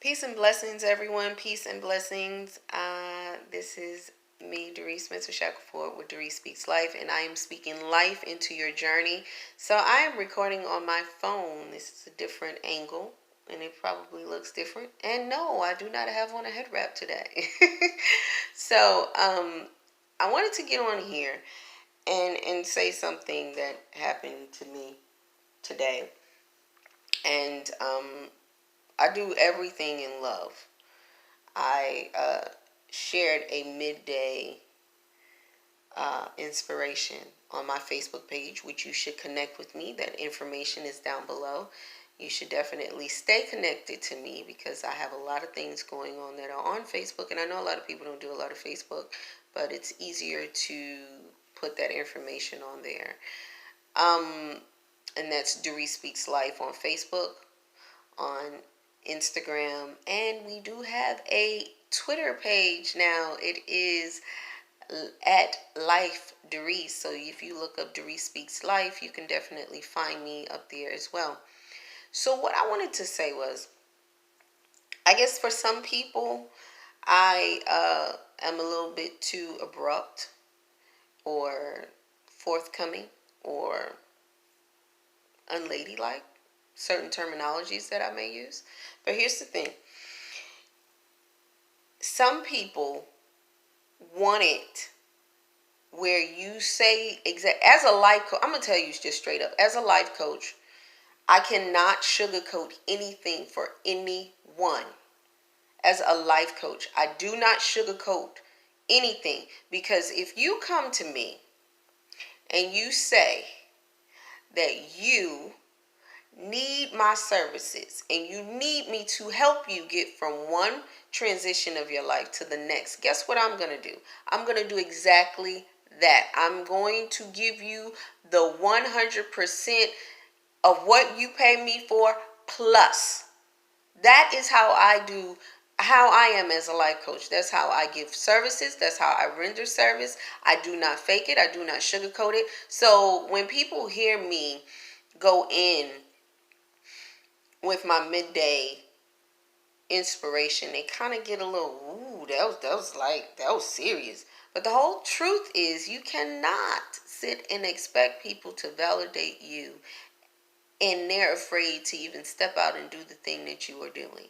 Peace and blessings, everyone. Peace and blessings. This is me, Dearice Spencer Shackelford with Dearice Speaks Life, and I am speaking life into your journey. So I am recording on my phone. This is a different angle, and it probably looks different. And no, I do not have on a head wrap today. So I wanted to get on here and say something that happened to me today. And I do everything in love. I shared a midday inspiration on my Facebook page, which you should connect with me. That information is down below. You should definitely stay connected to me because I have a lot of things going on that are on Facebook. And I know a lot of people don't do a lot of Facebook, but it's easier to put that information on there. And that's Dearice Speaks Life on Facebook, on Instagram, and we do have a Twitter page now. It is at Life Dearice. So if you look up Dearice Speaks Life, you can definitely find me up there as well. So what I wanted to say was, I guess for some people, I am a little bit too abrupt or forthcoming or unladylike, certain terminologies that I may use. But here's the thing. Some people want it where you say as a life coach. I'm gonna tell you just straight up, as a life coach, I cannot sugarcoat anything for anyone. As a life coach, I do not sugarcoat anything, because if you come to me and you say that you need my services and you need me to help you get from one transition of your life to the next, guess what I'm going to do? I'm going to do exactly that. I'm going to give you the 100% of what you pay me for plus. That is how I am as a life coach. That's how I give services. That's how I render service. I do not fake it. I do not sugarcoat it. So when people hear me go in with my midday inspiration, they kind of get a little, ooh, that was serious. But the whole truth is, you cannot sit and expect people to validate you, and they're afraid to even step out and do the thing that you are doing.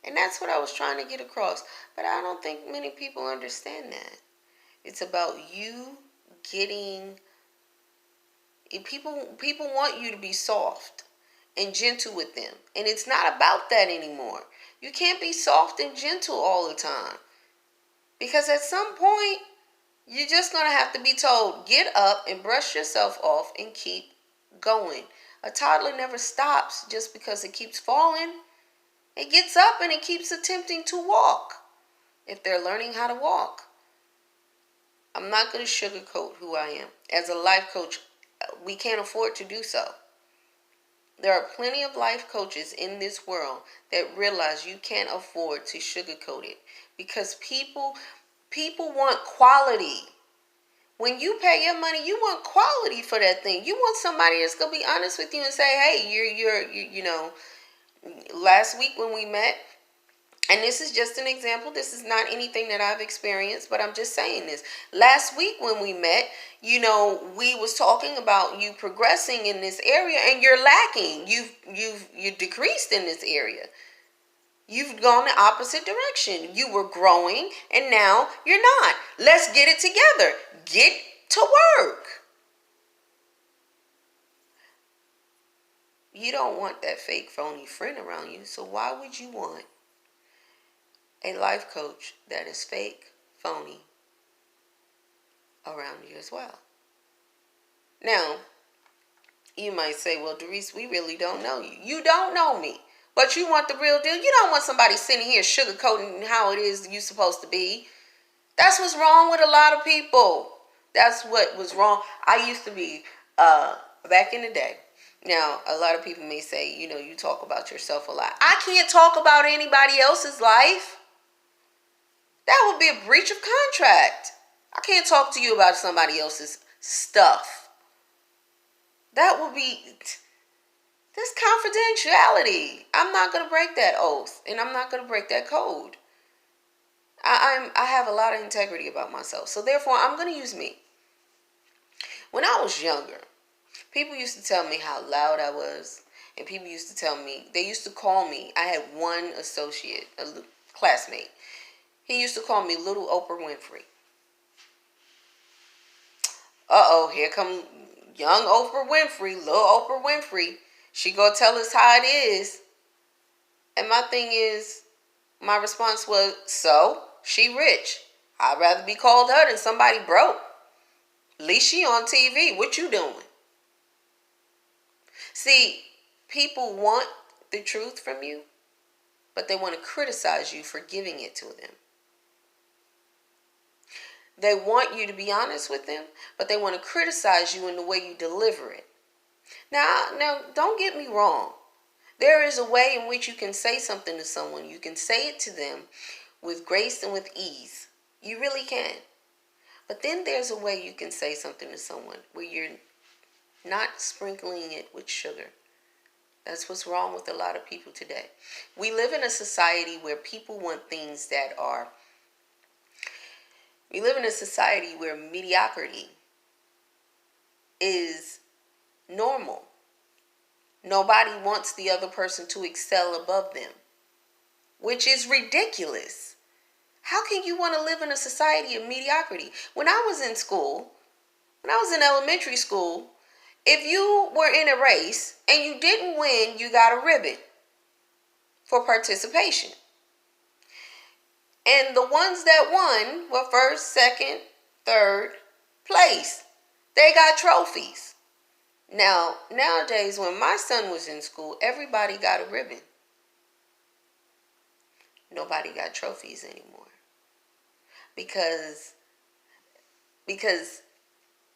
And that's what I was trying to get across. But I don't think many people understand that. It's about you getting, people want you to be soft and gentle with them. And it's not about that anymore. You can't be soft and gentle all the time. Because at some point, you're just going to have to be told, get up and brush yourself off and keep going. A toddler never stops just because it keeps falling. It gets up and it keeps attempting to walk if they're learning how to walk. I'm not going to sugarcoat who I am. As a life coach, we can't afford to do so. There are plenty of life coaches in this world that realize you can't afford to sugarcoat it, because people want quality. When you pay your money, you want quality for that thing. You want somebody that's going to be honest with you and say, hey, you know, last week when we met, and this is just an example, this is not anything that I've experienced, but I'm just saying this. Last week when we met, you know, we was talking about you progressing in this area and you're lacking. You've decreased in this area. You've gone the opposite direction. You were growing and now you're not. Let's get it together. Get to work. You don't want that fake phony friend around you, so why would you want a life coach that is fake, phony around you as well? Now, you might say, well, Dearice, we really don't know you. You don't know me, but you want the real deal. You don't want somebody sitting here sugarcoating how it is you're supposed to be. That's what's wrong with a lot of people. That's what was wrong. I used to be, back in the day. Now, a lot of people may say, you know, you talk about yourself a lot. I can't talk about anybody else's life. That would be a breach of contract. I can't talk to you about somebody else's stuff. That would be, There's confidentiality. I'm not going to break that oath, and I'm not going to break that code. I have a lot of integrity about myself. So therefore, I'm going to use me. When I was younger, people used to tell me how loud I was. And people used to tell me, they used to call me. I had one associate, a classmate. He used to call me Little Oprah Winfrey. Uh-oh, here come young Oprah Winfrey, little Oprah Winfrey. She gonna tell us how it is. And my thing is, my response was, so? She rich. I'd rather be called her than somebody broke. At least she on TV. What you doing? See, people want the truth from you, but they want to criticize you for giving it to them. They want you to be honest with them, but they want to criticize you in the way you deliver it. Now, don't get me wrong. There is a way in which you can say something to someone. You can say it to them with grace and with ease. You really can. But then there's a way you can say something to someone where you're not sprinkling it with sugar. That's what's wrong with a lot of people today. We live in a society where people want things that are... We live in a society where mediocrity is normal. Nobody wants the other person to excel above them, which is ridiculous. How can you want to live in a society of mediocrity? When I was in school, when I was in elementary school, if you were in a race and you didn't win, you got a ribbon for participation. And the ones that won were first, second, third place. They got trophies. Now, nowadays, when my son was in school, everybody got a ribbon. Nobody got trophies anymore. Because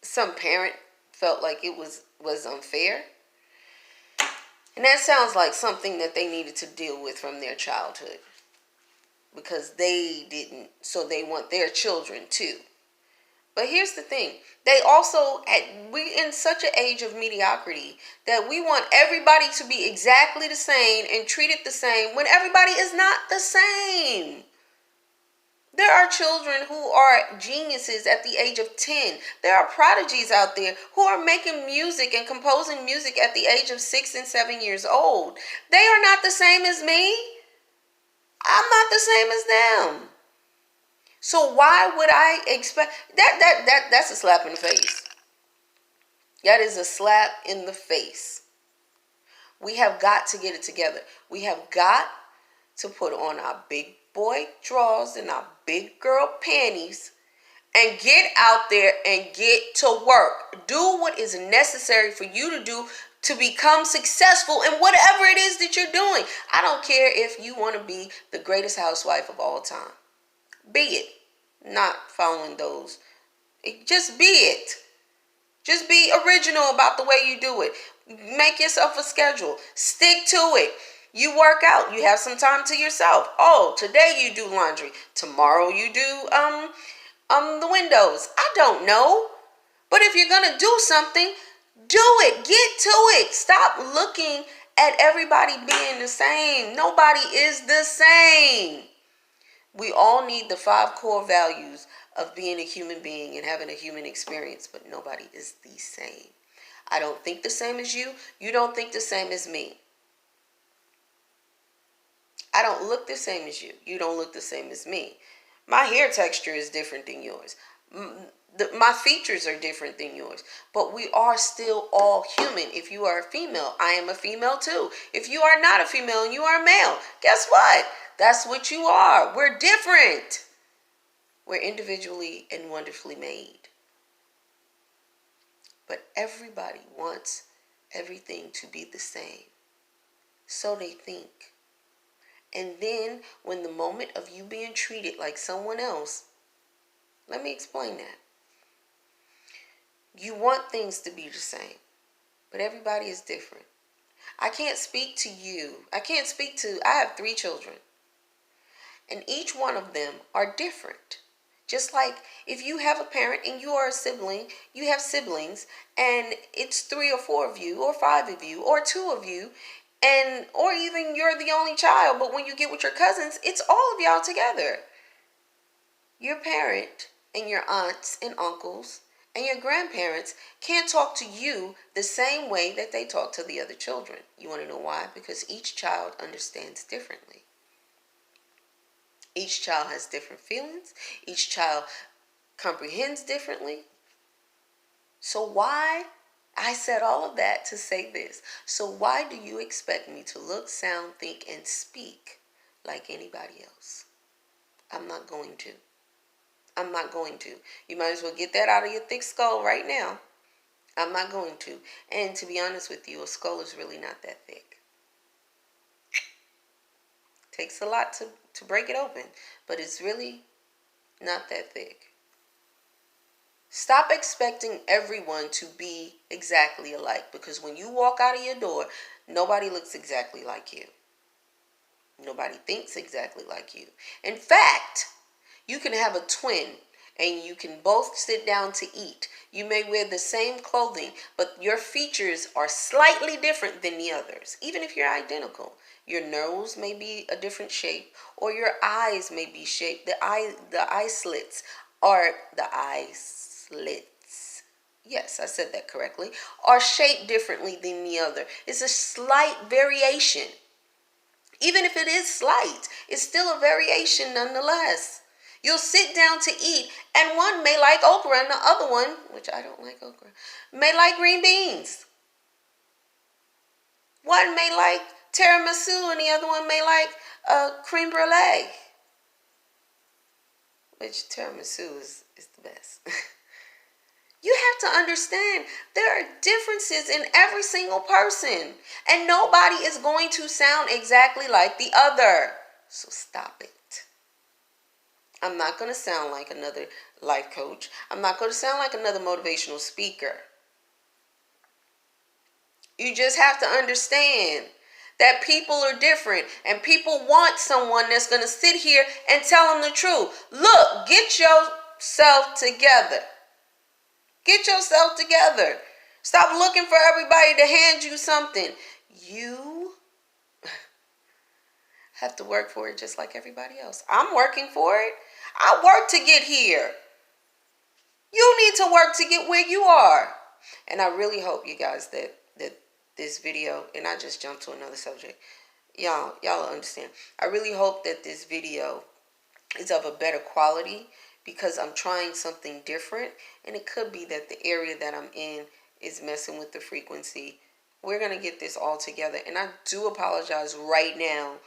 some parent felt like it was unfair. And that sounds like something that they needed to deal with from their childhood. Because they didn't, so they want their children too. But here's the thing. They also, we in such an age of mediocrity that we want everybody to be exactly the same and treated the same when everybody is not the same. There are children who are geniuses at the age of 10. There are prodigies out there who are making music and composing music at the age of 6 and 7 years old. They are not the same as me. I'm not the same as them. So why would I expect that's a slap in the face. That is a slap in the face. We have got to get it together. We have got to put on our big boy drawers and our big girl panties and get out there and get to work. Do what is necessary for you to do to become successful in whatever it is that you're doing. I don't care if you want to be the greatest housewife of all time. Be it. Not following those. Just be it. Just be original about the way you do it. Make yourself a schedule. Stick to it. You work out. You have some time to yourself. Oh, today you do laundry. Tomorrow you do the windows. I don't know. But if you're going to do something, do it. Get to it. Stop looking at everybody being the same. Nobody is the same. We all need the 5 core values of being a human being and having a human experience, but nobody is the same. I don't think the same as you. You don't think the same as me. I don't look the same as you. You don't look the same as me. My hair texture is different than yours. My features are different than yours. But we are still all human. If you are a female, I am a female too. If you are not a female and you are a male, guess what? That's what you are. We're different. We're individually and wonderfully made. But everybody wants everything to be the same. So they think. And then when the moment of you being treated like someone else, let me explain that. You want things to be the same, but everybody is different. I can't speak to you. I have 3 children. And each one of them are different. Just like if you have a parent and you are a sibling, you have siblings, and it's 3 or 4 of you, or 5 of you, or 2 of you, and or even you're the only child, but when you get with your cousins, it's all of y'all together. Your parent and your aunts and uncles and your grandparents can't talk to you the same way that they talk to the other children. You want to know why? Because each child understands differently. Each child has different feelings. Each child comprehends differently. So why? I said all of that to say this. So why do you expect me to look, sound, think, and speak like anybody else? I'm not going to. I'm not going to. You might as well get that out of your thick skull right now. I'm not going to. And to be honest with you, a skull is really not that thick. Takes a lot to break it open, but it's really not that thick. Stop expecting everyone to be exactly alike, because when you walk out of your door, nobody looks exactly like you. Nobody thinks exactly like you. In fact, you can have a twin and you can both sit down to eat. You may wear the same clothing, but your features are slightly different than the others, even if you're identical. Your nose may be a different shape, or your eyes may be shaped. The eye slits are the eye slits. Yes, I said that correctly. Are shaped differently than the other. It's a slight variation. Even if it is slight, it's still a variation nonetheless. You'll sit down to eat, and one may like okra, and the other one, which I don't like okra, may like green beans. One may like tiramisu, and the other one may like creme brulee. Which tiramisu is the best. You have to understand there are differences in every single person, and nobody is going to sound exactly like the other. So stop it. I'm not going to sound like another life coach. I'm not going to sound like another motivational speaker. You just have to understand that people are different, and people want someone that's going to sit here and tell them the truth. Look, get yourself together. Get yourself together. Stop looking for everybody to hand you something. You have to work for it just like everybody else. I'm working for it. I work to get here. You need to work to get where you are. And I really hope, you guys, that this video, and I just jumped to another subject. Y'all understand. I really hope that this video is of a better quality, because I'm trying something different, and it could be that the area that I'm in is messing with the frequency. We're going to get this all together, and I do apologize right now.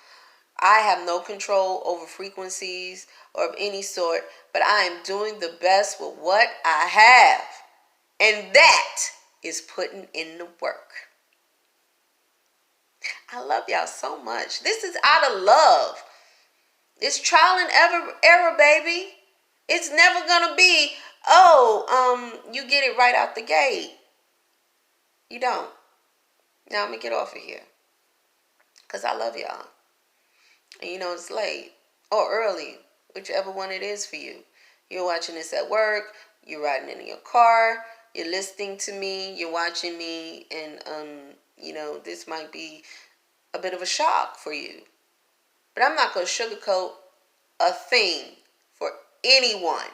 I have no control over frequencies or of any sort, but I am doing the best with what I have, and that is putting in the work. I love y'all so much. This is out of love. It's trial and error, baby. It's never going to be, you get it right out the gate. You don't. Now I'm going to get off of here, because I love y'all. And you know, it's late or early, whichever one it is for you. You're watching this at work. You're riding in your car. You're listening to me. You're watching me. And, this might be a bit of a shock for you. But I'm not going to sugarcoat a thing for anyone.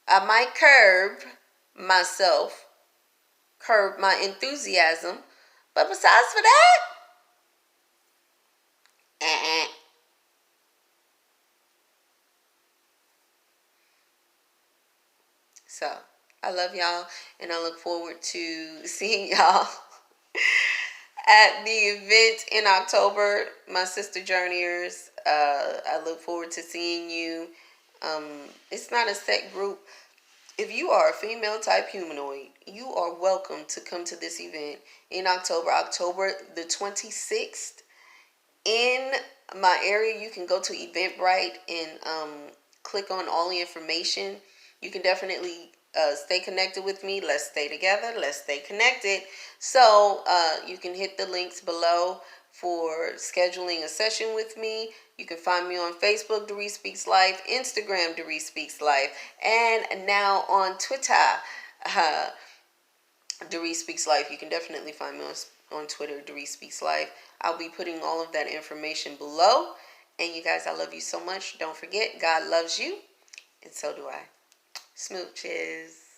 I might curb myself, curb my enthusiasm, but besides for that, So, I love y'all, and I look forward to seeing y'all at the event in October, my sister journeyers. I look forward to seeing you. It's not a set group. If you are a female type humanoid, you are welcome to come to this event in October the 26th. In my area, you can go to Eventbrite and click on all the information. You can definitely stay connected with me. Let's stay together. Let's stay connected. So you can hit the links below for scheduling a session with me. You can find me on Facebook, Dearice Speaks Life, Instagram, Dearice Speaks Life, and now on Twitter, Dearice Speaks Life. You can definitely find me on Twitter, Dearice Speaks Life. I'll be putting all of that information below. And you guys, I love you so much. Don't forget, God loves you, and so do I. Smooches.